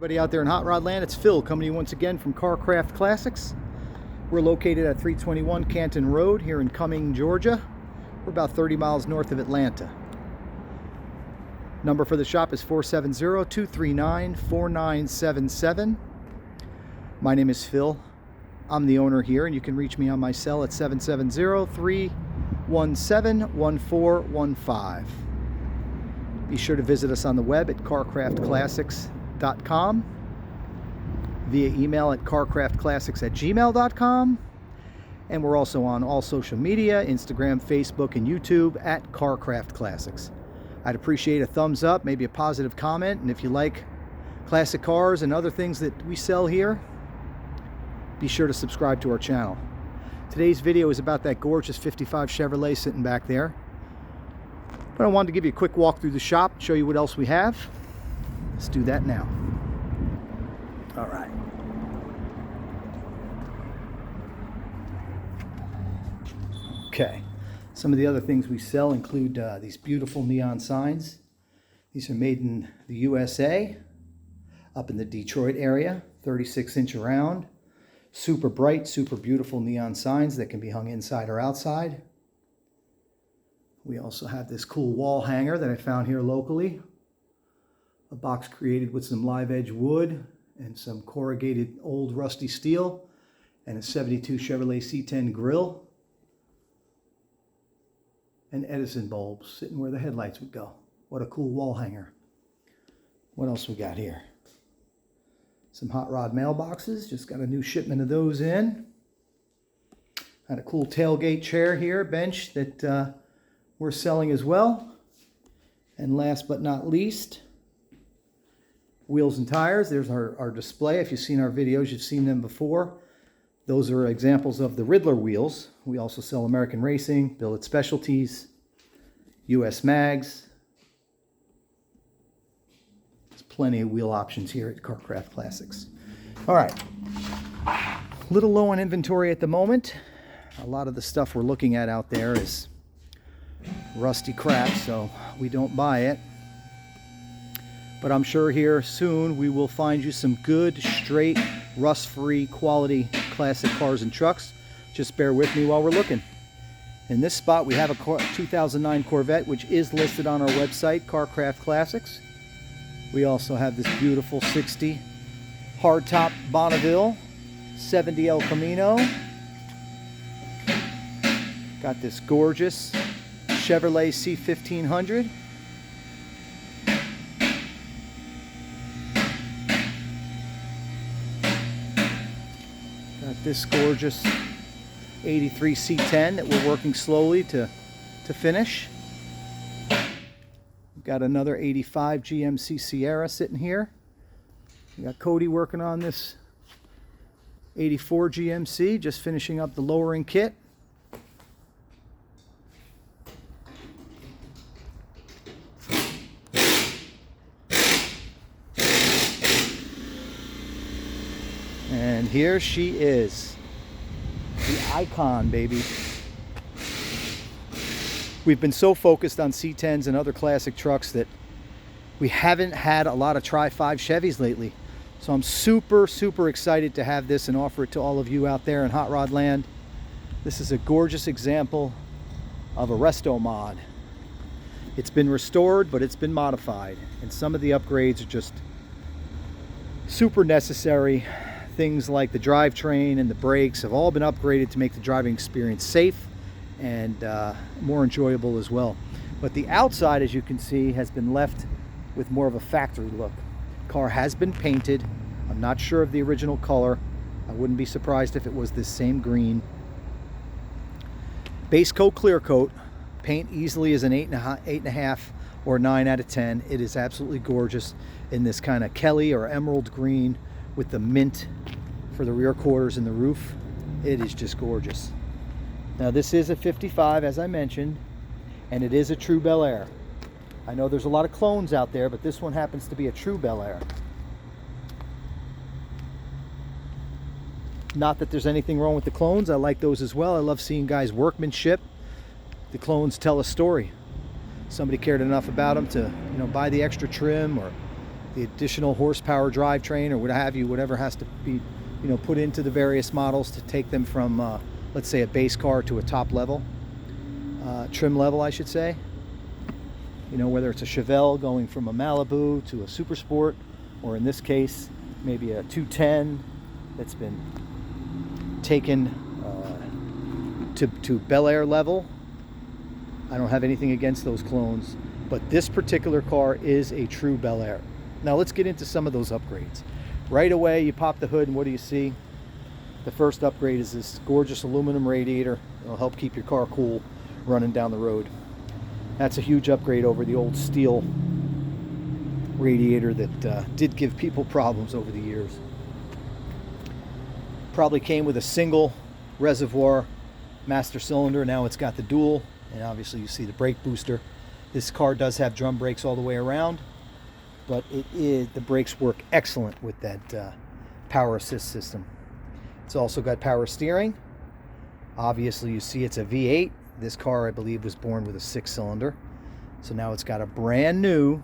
Everybody out there in Hot Rod Land, it's Phil coming to you once again from Carcraft Classics. We're located at 321 Canton Road here in Cumming, Georgia. We're about 30 miles north of Atlanta. Number for the shop is 470-239-4977. My name is Phil. I'm the owner here, and you can reach me on my cell at 770-317-1415. Be sure to visit us on the web at carcraftclassics.com, via email at carcraftclassics@gmail.com, and we're also on all social media, Instagram, Facebook, and YouTube at Carcraft Classics. I'd appreciate a thumbs up, maybe a positive comment, and if you like classic cars and other things that we sell here, be sure to subscribe to our channel. Today's video is about that gorgeous 55 Chevrolet sitting back there. But I wanted to give you a quick walk through the shop, show you what else we have. Let's do that now. All right. Okay. Some of the other things we sell include these beautiful neon signs. These are made in the USA, up in the Detroit area, 36-inch around. Super bright, super beautiful neon signs that can be hung inside or outside. We also have this cool wall hanger that I found here locally. A box created with some live edge wood and some corrugated old rusty steel and a 72 Chevrolet C10 grill. And Edison bulbs sitting where the headlights would go. What a cool wall hanger. What else we got here? Some hot rod mailboxes. Just got a new shipment of those in. Got a cool tailgate chair here, bench that we're selling as well. And last but not least, wheels and tires. There's our display. If you've seen our videos, you've seen them before. Those are examples of the Riddler wheels. We also sell American Racing, Billet Specialties, US Mags. There's plenty of wheel options here at Carcraft Classics. All right, a little low on inventory at the moment. A lot of the stuff we're looking at out there is rusty crap, so we don't buy it. But I'm sure here soon we will find you some good, straight, rust-free, quality classic cars and trucks. Just bear with me while we're looking. In this spot we have a 2009 Corvette, which is listed on our website, Carcraft Classics. We also have this beautiful 60 hardtop Bonneville 70 El Camino. Got this gorgeous Chevrolet C1500. Got this gorgeous 83 C10 that we're working slowly to finish. We've got another 85 GMC Sierra sitting here. We got Cody working on this 84 GMC, just finishing up the lowering kit. And here she is, the Icon, baby. We've been so focused on C10s and other classic trucks that we haven't had a lot of Tri-5 Chevys lately. So I'm super, super excited to have this and offer it to all of you out there in Hot Rod Land. This is a gorgeous example of a resto mod. It's been restored, but it's been modified. And some of the upgrades are just super necessary. Things like the drivetrain and the brakes have all been upgraded to make the driving experience safe and more enjoyable as well. But the outside, as you can see, has been left with more of a factory look. Car has been painted. I'm not sure of the original color. I wouldn't be surprised if it was this same green. Base coat, clear coat. Paint easily as an 8.5 or 9 out of 10. It is absolutely gorgeous in this kind of Kelly or emerald green with the mint for the rear quarters and the roof. It is just gorgeous. Now this is a 55, as I mentioned, and it is a true Bel Air. I know there's a lot of clones out there, but this one happens to be a true Bel Air. Not that there's anything wrong with the clones. I like those as well. I love seeing guys' workmanship. The clones tell a story. Somebody cared enough about them to, buy the extra trim or the additional horsepower drivetrain or what have you, whatever has to be, you know, put into the various models to take them from, let's say, a base car to a top level, trim level, I should say. You know, whether it's a Chevelle going from a Malibu to a Super Sport, or in this case, maybe a 210 that's been taken to Bel Air level. I don't have anything against those clones, but this particular car is a true Bel Air. Now let's get into some of those upgrades. Right away, you pop the hood and what do you see? The first upgrade is this gorgeous aluminum radiator. It'll help keep your car cool running down the road. That's a huge upgrade over the old steel radiator that did give people problems over the years. Probably came with a single reservoir master cylinder. Now it's got the dual, and obviously you see the brake booster. This car does have drum brakes all the way around, but the brakes work excellent with that power assist system. It's also got power steering. Obviously you see it's a V8. This car, I believe, was born with a 6-cylinder. So now it's got a brand new,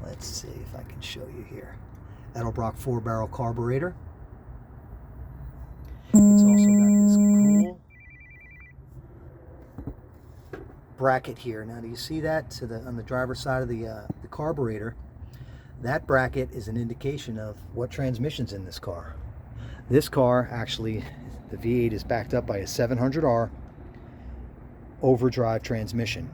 let's see if I can show you here, Edelbrock 4-barrel carburetor. It's also got this cool bracket here. Now, do you see that on the driver's side of the carburetor? That bracket is an indication of what transmission's in this car. This car, actually, the V8 is backed up by a 700R overdrive transmission.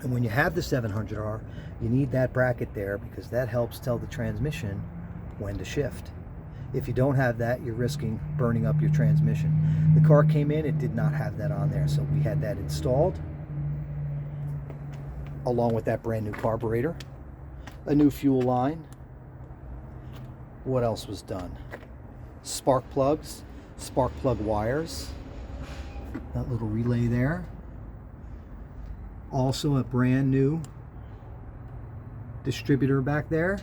And when you have the 700R, you need that bracket there because that helps tell the transmission when to shift. If you don't have that, you're risking burning up your transmission. The car came in, it did not have that on there, so we had that installed along with that brand new carburetor, a new fuel line. What else was done? Spark plugs, spark plug wires, that little relay there. Also a brand new distributor back there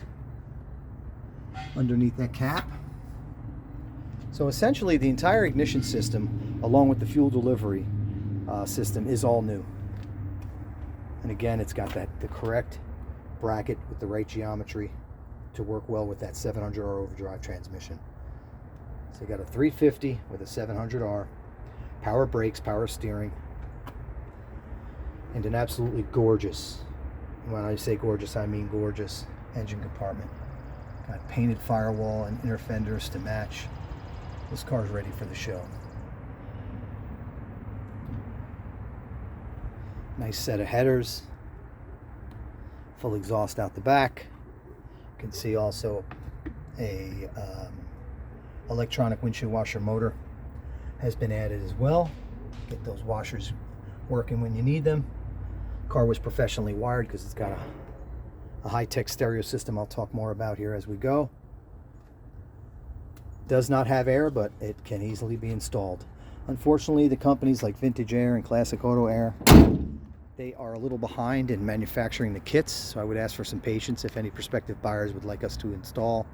underneath that cap. So essentially the entire ignition system along with the fuel delivery system is all new. And again, it's got the correct bracket with the right geometry to work well with that 700R overdrive transmission. So you got a 350 with a 700R, power brakes, power steering, and an absolutely gorgeous, when I say gorgeous, I mean gorgeous, engine compartment. Got painted firewall and inner fenders to match. This car's ready for the show. Nice set of headers, full exhaust out the back. You can see also a electronic windshield washer motor has been added as well. Get those washers working when you need them. Car was professionally wired because it's got a high-tech stereo system I'll talk more about here as we go. Does not have air, but it can easily be installed. Unfortunately, the companies like Vintage Air and Classic Auto Air, they are a little behind in manufacturing the kits, so I would ask for some patience. If any prospective buyers would like us to install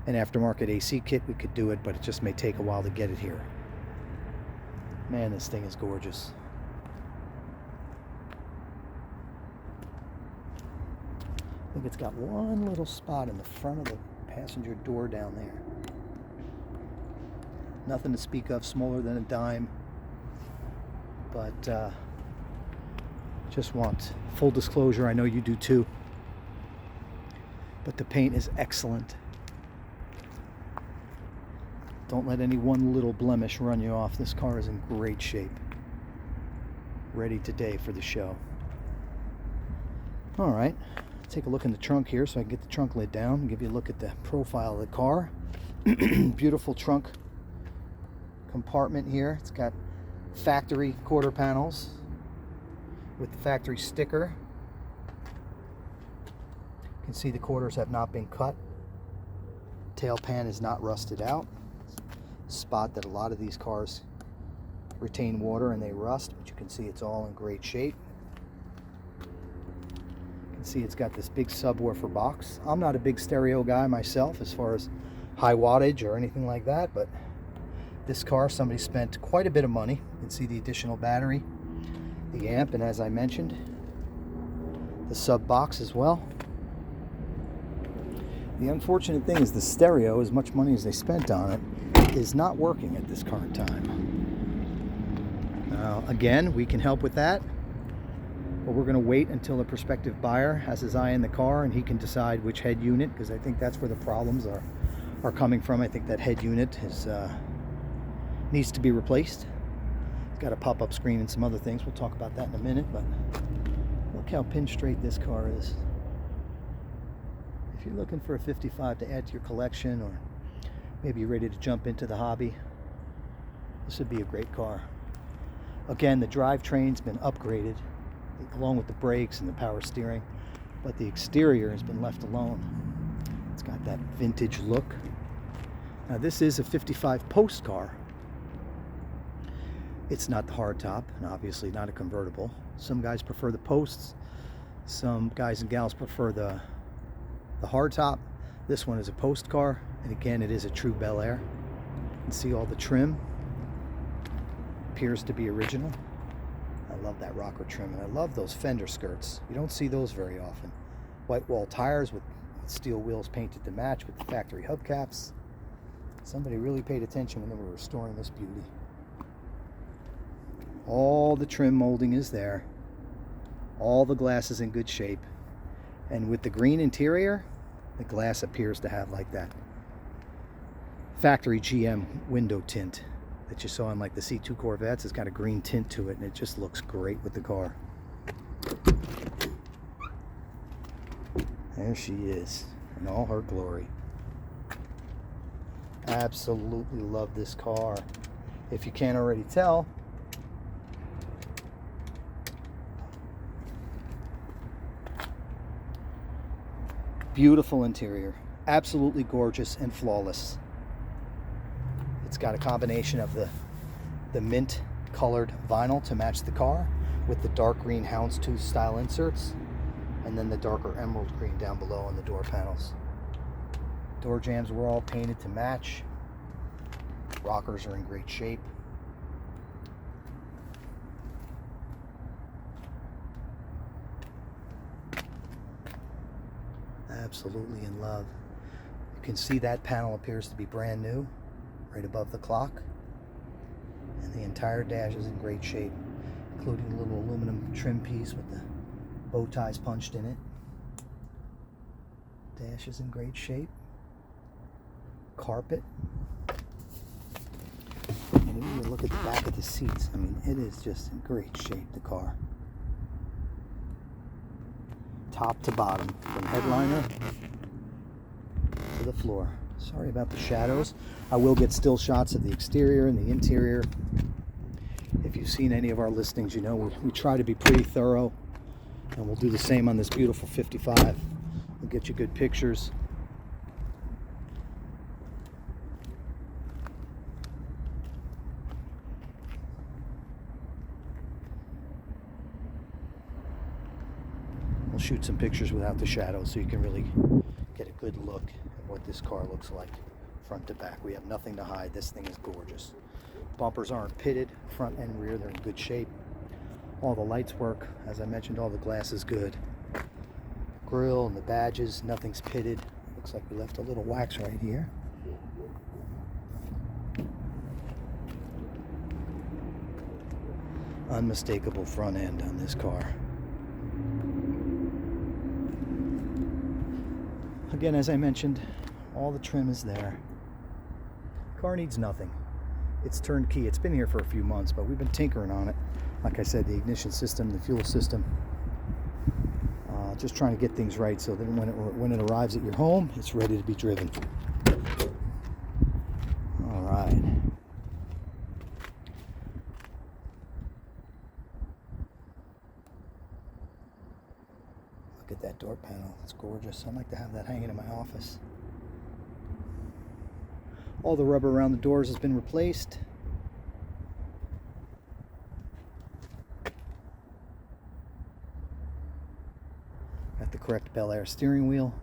an aftermarket AC kit, we could do it, but it just may take a while to get it here. Man, this thing is gorgeous. I think it's got one little spot in the front of the passenger door down there. Nothing to speak of, smaller than a dime, but just want full disclosure. I know you do too, but the paint is excellent. Don't let any one little blemish run you off. This car is in great shape, ready today for the show. All right, take a look in the trunk here so I can get the trunk lid down and give you a look at the profile of the car. Beautiful trunk compartment here. It's got factory quarter panels with the factory sticker. You can see the quarters have not been cut. Tail pan is not rusted out. Spot that a lot of these cars retain water and they rust, but you can see it's all in great shape. You can see it's got this big subwoofer box. I'm not a big stereo guy myself as far as high wattage or anything like that, but this car, somebody spent quite a bit of money. You can see the additional battery, the amp, and as I mentioned, the sub box as well. The unfortunate thing is the stereo, as much money as they spent on it, is not working at this current time. Now, again, we can help with that, but we're going to wait until a prospective buyer has his eye in the car and he can decide which head unit, because I think that's where the problems are coming from. I think that head unit needs to be replaced. It's got a pop-up screen and some other things. We'll talk about that in a minute, but look how pin straight this car is. If you're looking for a 55 to add to your collection, or maybe you're ready to jump into the hobby, this would be a great car. Again, the drivetrain's been upgraded along with the brakes and the power steering, but the exterior has been left alone. It's got that vintage look. Now, this is a 55 post car. It's not the hardtop, and obviously not a convertible. Some guys prefer the posts. Some guys and gals prefer the hardtop. This one is a post car, and again, it is a true Bel Air. You can see all the trim. Appears to be original. I love that rocker trim, and I love those fender skirts. You don't see those very often. White wall tires with steel wheels painted to match with the factory hubcaps. Somebody really paid attention when they were restoring this beauty. All the trim molding is there. All the glass is in good shape. And with the green interior, the glass appears to have like that factory GM window tint that you saw in like the C2 Corvettes. It's got a green tint to it, and it just looks great with the car. There she is in all her glory. Absolutely love this car. If you can't already tell, beautiful interior, absolutely gorgeous and flawless. It's got a combination of the mint colored vinyl to match the car with the dark green houndstooth style inserts, and then the darker emerald green down below on the door panels. Door jambs were all painted to match. Rockers are in great shape. Absolutely in love. You can see that panel appears to be brand new, right above the clock. And the entire dash is in great shape, including a little aluminum trim piece with the bow ties punched in it. Dash is in great shape. Carpet. And if you look at the back of the seats, I mean, it is just in great shape, the car. Top to bottom, from headliner to the floor. Sorry about the shadows. I will get still shots of the exterior and the interior. If you've seen any of our listings, you know we try to be pretty thorough, and we'll do the same on this beautiful 55. We'll get you good pictures. We'll shoot some pictures without the shadows so you can really get a good look at what this car looks like front to back. We have nothing to hide. This thing is gorgeous. Bumpers aren't pitted, front and rear, they're in good shape. All the lights work. As I mentioned, all the glass is good. Grill and the badges, nothing's pitted. Looks like we left a little wax right here. Unmistakable front end on this car. Again, as I mentioned, all the trim is there. Car needs nothing. It's turnkey. It's been here for a few months, but we've been tinkering on it. Like I said, the ignition system, the fuel system. Just trying to get things right so that when it arrives at your home, it's ready to be driven. All right. Look at that door panel. It's gorgeous. I'd like to have that hanging in my office. All the rubber around the doors has been replaced. Got the correct Bel Air steering wheel.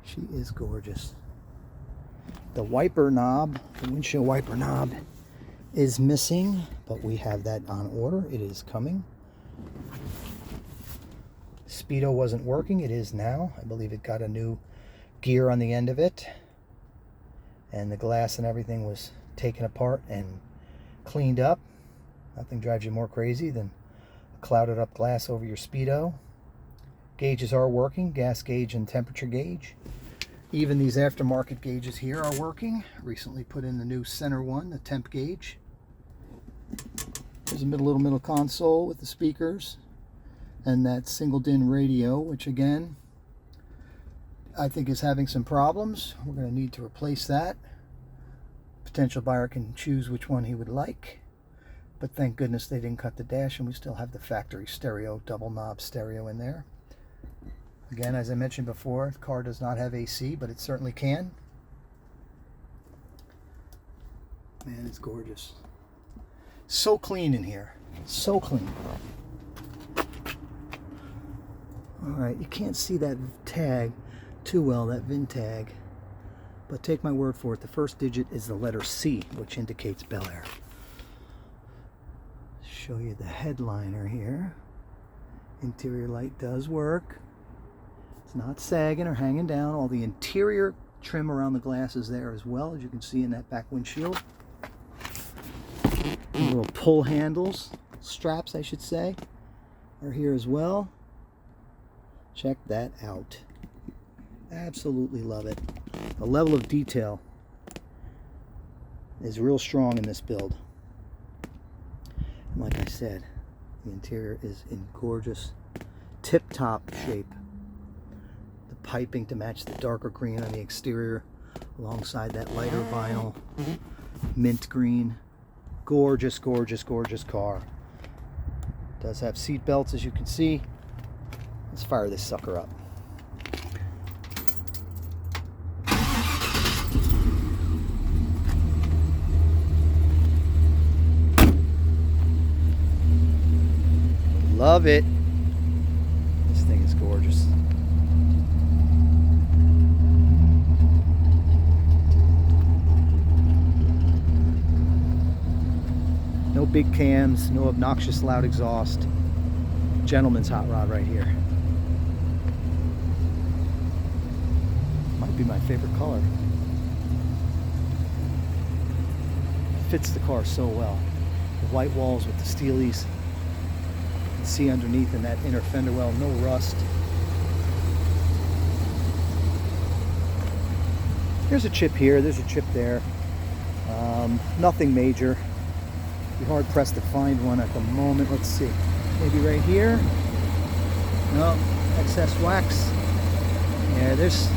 She is gorgeous. The wiper knob, the windshield wiper knob, is missing, but we have that on order. It is coming. Speedo wasn't working. It is now. I believe it got a new gear on the end of it, and the glass and everything was taken apart and cleaned up. Nothing drives you more crazy than a clouded up glass over your Speedo. Gauges are working, gas gauge and temperature gauge. Even these aftermarket gauges here are working. Recently put in the new center one, the temp gauge. There's a little middle console with the speakers and that single DIN radio, which again, I think is having some problems. We're going to need to replace that. Potential buyer can choose which one he would like, but thank goodness they didn't cut the dash and we still have the factory stereo, double knob stereo in there. Again, as I mentioned before, the car does not have AC, but it certainly can. Man, it's gorgeous. So clean in here. So clean. Alright, you can't see that tag too well, that VIN tag. But take my word for it, the first digit is the letter C, which indicates Bel Air. Show you the headliner here. Interior light does work. It's not sagging or hanging down. All the interior trim around the glass is there as well, as you can see in that back windshield. The little pull handles, straps I should say, are here as well. Check that out. Absolutely love it. The level of detail is real strong in this build. And like I said, the interior is in gorgeous tip-top shape. The piping to match the darker green on the exterior alongside that lighter vinyl mint green. Gorgeous, gorgeous, gorgeous car. Does have seat belts, as you can see. Let's fire this sucker up. Love it. This thing is gorgeous. No big cams, no obnoxious loud exhaust. Gentleman's hot rod right here. Might be my favorite color. Fits the car so well. The white walls with the steelies. See underneath in that inner fender well, no rust. There's a chip here, there's a chip there. Nothing major. Be hard pressed to find one at the moment. Let's see, maybe right here. No, excess wax. Yeah, there's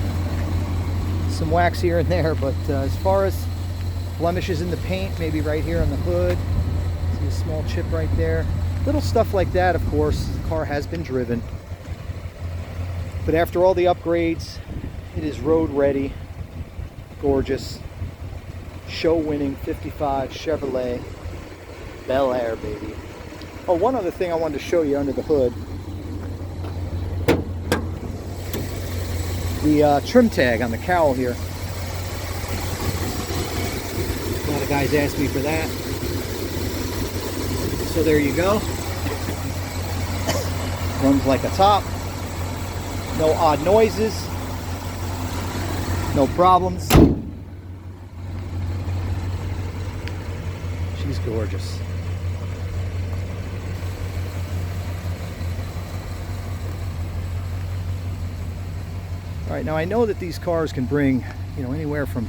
some wax here and there, but as far as blemishes in the paint, maybe right here on the hood. See a small chip right there. Little stuff like that, of course. The car has been driven. But after all the upgrades, it is road ready. Gorgeous. Show winning 55 Chevrolet Bel Air, baby. Oh, one other thing I wanted to show you under the hood. The trim tag on the cowl here. A lot of guys ask me for that. So there you go. Runs like a top. No odd noises. No problems. She's gorgeous. All right, now I know that these cars can bring, you know, anywhere from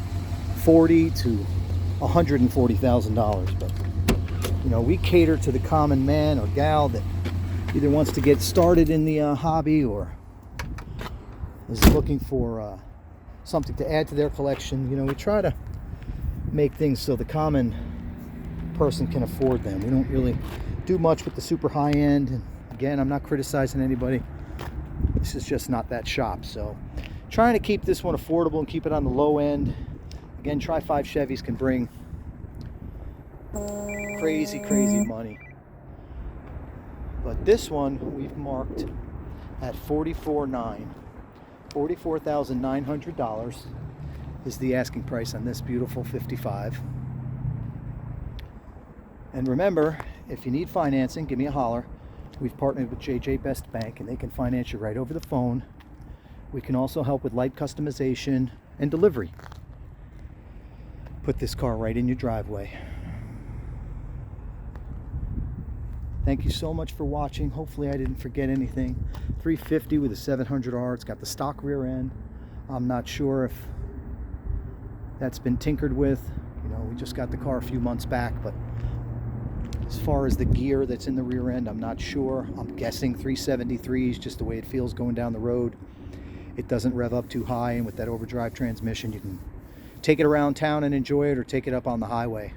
$40,000 to $140,000, but you know, we cater to the common man or gal that either wants to get started in the hobby or is looking for something to add to their collection. You know, we try to make things so the common person can afford them. We don't really do much with the super high end. And again, I'm not criticizing anybody. This is just not that shop. So trying to keep this one affordable and keep it on the low end. Again, Tri-5 Chevys can bring crazy money, but this one we've marked at $44,900 is the asking price on this beautiful 55. And remember, if you need financing, give me a holler. We've partnered with JJ Best Bank, and they can finance you right over the phone. We can also help with light customization and delivery. Put this car right in your driveway. Thank you so much for watching. Hopefully I didn't forget anything. 350 with a 700R. It's got the stock rear end. I'm not sure if that's been tinkered with. You know, we just got the car a few months back, but as far as the gear that's in the rear end, I'm not sure. I'm guessing 373s, just the way it feels going down the road. It doesn't rev up too high, and with that overdrive transmission, you can take it around town and enjoy it, or take it up on the highway.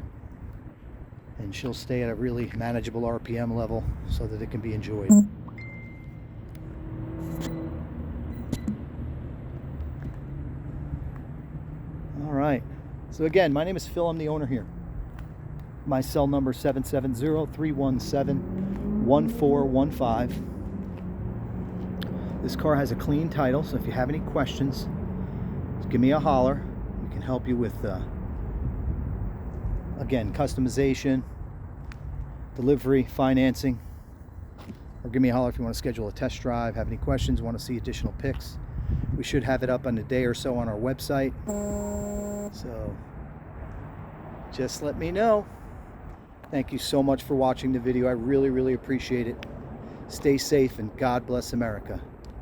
And she'll stay at a really manageable RPM level so that it can be enjoyed. All right. So again, my name is Phil. I'm the owner here. My cell number 770-317-1415. This car has a clean title, so if you have any questions, just give me a holler. We can help you with, again, customization, delivery, financing. Or give me a holler if you want to schedule a test drive, have any questions, want to see additional pics. We should have it up in a day or so on our website. So just let me know. Thank you so much for watching the video. I really, really appreciate it. Stay safe and God bless America.